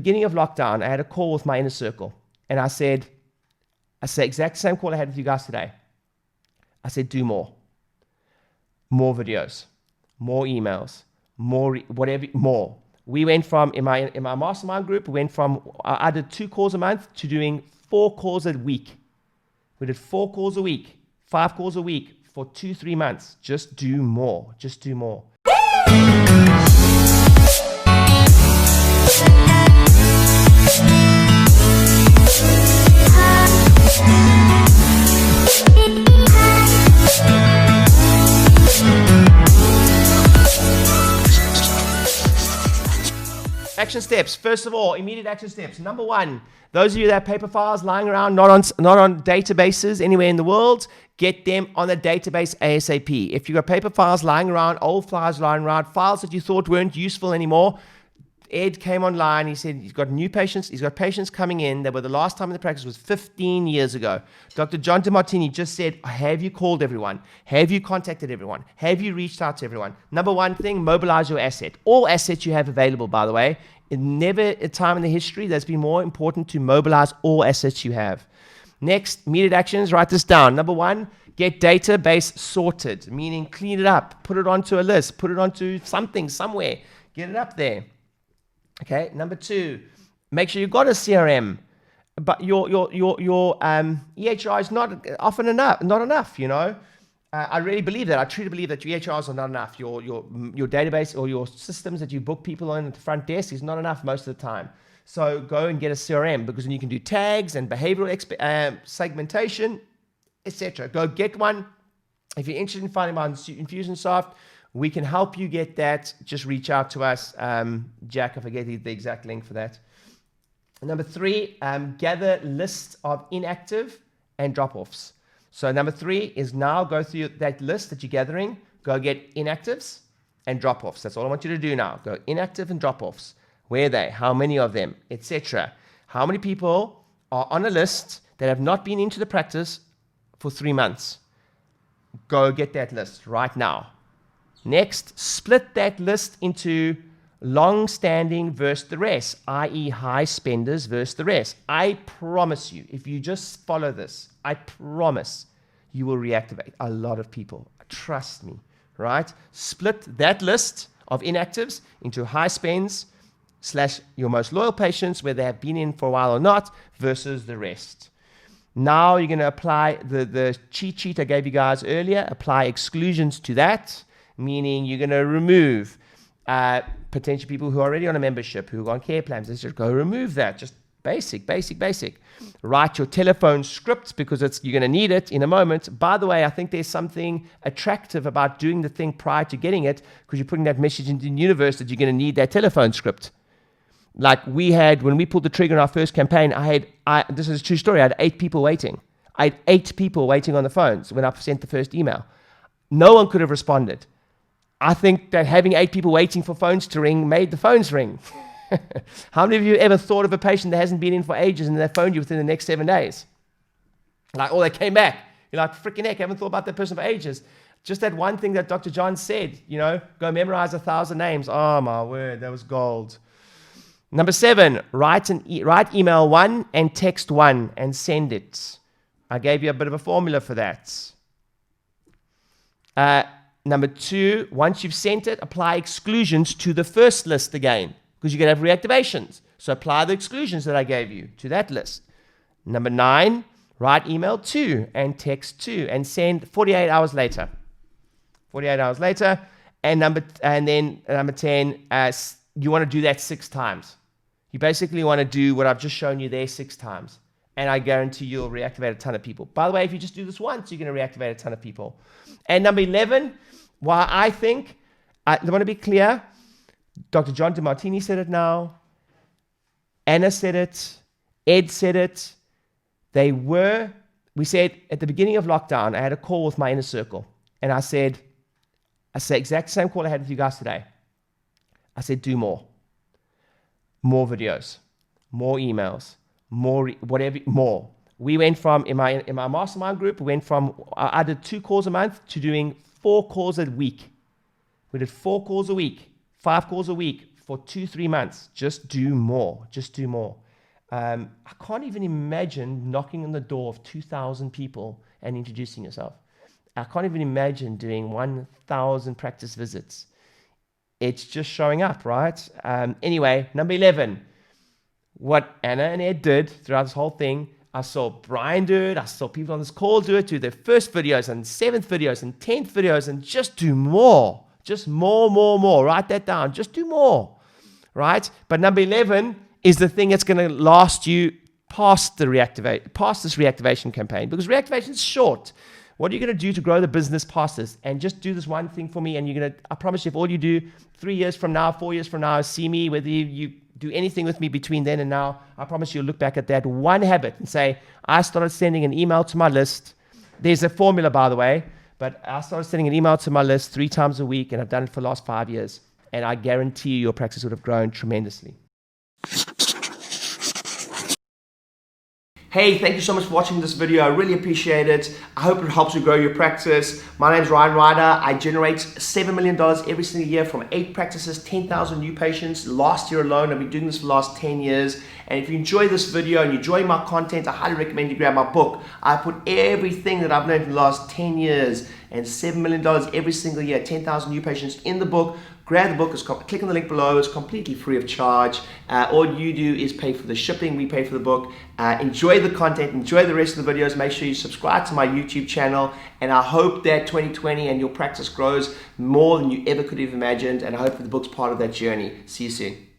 beginning of lockdown, I had a call with my inner circle, and I said exact same call I had with you guys today. I said, do more videos, more emails, more. We went from, in my mastermind group, I did 2 calls a month to doing 4 calls a week. We did 4 calls a week, 5 calls a week for 2-3 months. Just do more. Action steps. First of all, immediate action steps. Number 1, those of you that have paper files lying around, not on databases anywhere in the world, get them on a database ASAP. If you've got paper files lying around, old files lying around, files that you thought weren't useful anymore, Ed came online. He said he's got patients coming in that were the last time in the practice was 15 years ago. Dr. John DeMartini just said, have you called everyone? Have you contacted everyone? Have you reached out to everyone? Number 1 thing, mobilize your asset. All assets you have available, by the way. Never a time in the history that's been more important to mobilize all assets you have. Next, immediate actions, write this down. Number 1, get database sorted, meaning clean it up, put it onto a list, put it onto something, somewhere, get it up there. Okay. Number 2, make sure you've got a CRM, but your EHR is not often enough, not enough. I really believe that. I truly believe that your EHRs are not enough. Your database or your systems that you book people on at the front desk is not enough most of the time. So go and get a CRM, because then you can do tags and behavioral segmentation, etc. Go get one. If you're interested in finding out Infusionsoft, we can help you get that. Just reach out to us. Jack, I forget the exact link for that. Number 3, gather lists of inactive and drop-offs. So number 3 is now go through that list that you're gathering, go get inactives and drop-offs. That's all I want you to do now. Go inactive and drop-offs. Where are they? How many of them? Etc. How many people are on a list that have not been into the practice for 3 months? Go get that list right now. Next, split that list into long-standing versus the rest, i.e. high spenders versus the rest. I promise you, if you just follow this, I promise you will reactivate a lot of people. Trust me, right? Split that list of inactives into high spends / your most loyal patients, whether they have been in for a while or not, versus the rest. Now you're going to apply the cheat sheet I gave you guys earlier, apply exclusions to that, meaning you're going to remove potential people who are already on a membership, who are on care plans. Let's just go remove that. Just basic. Write your telephone script, because you're going to need it in a moment. By the way, I think there's something attractive about doing the thing prior to getting it, because you're putting that message into the universe that you're going to need that telephone script. Like we had, when we pulled the trigger in our first campaign, this is a true story, I had 8 people waiting. I had 8 people waiting on the phones when I sent the first email. No one could have responded. I think that having 8 people waiting for phones to ring made the phones ring. How many of you ever thought of a patient that hasn't been in for ages and they phoned you within the next 7 days? Or they came back. You're like, freaking heck, I haven't thought about that person for ages. Just that one thing that Dr. John said, go memorize 1,000 names. Oh my word, that was gold. Number 7, write email 1 and text 1 and send it. I gave you a bit of a formula for that. Number 2, once you've sent it, apply exclusions to the first list again, because you're going to have reactivations. So apply the exclusions that I gave you to that list. Number 9, write email 2 and text 2 and send 48 hours later. 48 hours later. And then number 10, you want to do that 6 times. You basically want to do what I've just shown you there 6 times. And I guarantee you'll reactivate a ton of people. By the way, if you just do this once, you're going to reactivate a ton of people. And number 11, why I think, I want to be clear, Dr. John DeMartini said it now, Anna said it, Ed said it. We said at the beginning of lockdown, I had a call with my inner circle. And I said exact same call I had with you guys today. I said, do more. More videos, more emails, more. We went from, in my mastermind group, I did 2 calls a month to doing 4 calls a week. We did 4 calls a week, 5 calls a week for 2-3 months. Just do more. Just do more. I can't even imagine knocking on the door of 2,000 people and introducing yourself. I can't even imagine doing 1,000 practice visits. It's just showing up, right? Anyway, number 11. What Anna and Ed did throughout this whole thing, I saw Brian do it. I saw people on this call do it, do their first videos and 7th videos and 10th videos, and just do more. Just more. Write that down. Just do more, right? But number 11 is the thing that's going to last you past this reactivation campaign, because reactivation is short. What are you going to do to grow the business past this? And just do this one thing for me, and I promise you, if all you do 3 years from now, 4 years from now is see me, whether you do anything with me between then and now, I promise you'll look back at that one habit and say, I started sending an email to my list. There's a formula, by the way, but I started sending an email to my list 3 times a week, and I've done it for the last 5 years. And I guarantee you your practice would have grown tremendously. Hey, thank you so much for watching this video. I really appreciate it. I hope it helps you grow your practice. My name is Rieder. I generate $7 million every single year from 8 practices, 10,000 new patients. Last year alone, I've been doing this for the last 10 years. And if you enjoy this video and you enjoy my content, I highly recommend you grab my book. I put everything that I've learned in the last 10 years and $7 million every single year, 10,000 new patients in the book. Grab the book, click on the link below, it's completely free of charge. All you do is pay for the shipping, we pay for the book. Enjoy the content, enjoy the rest of the videos, make sure you subscribe to my YouTube channel, and I hope that 2020 and your practice grows more than you ever could have imagined, and I hope that the book's part of that journey. See you soon.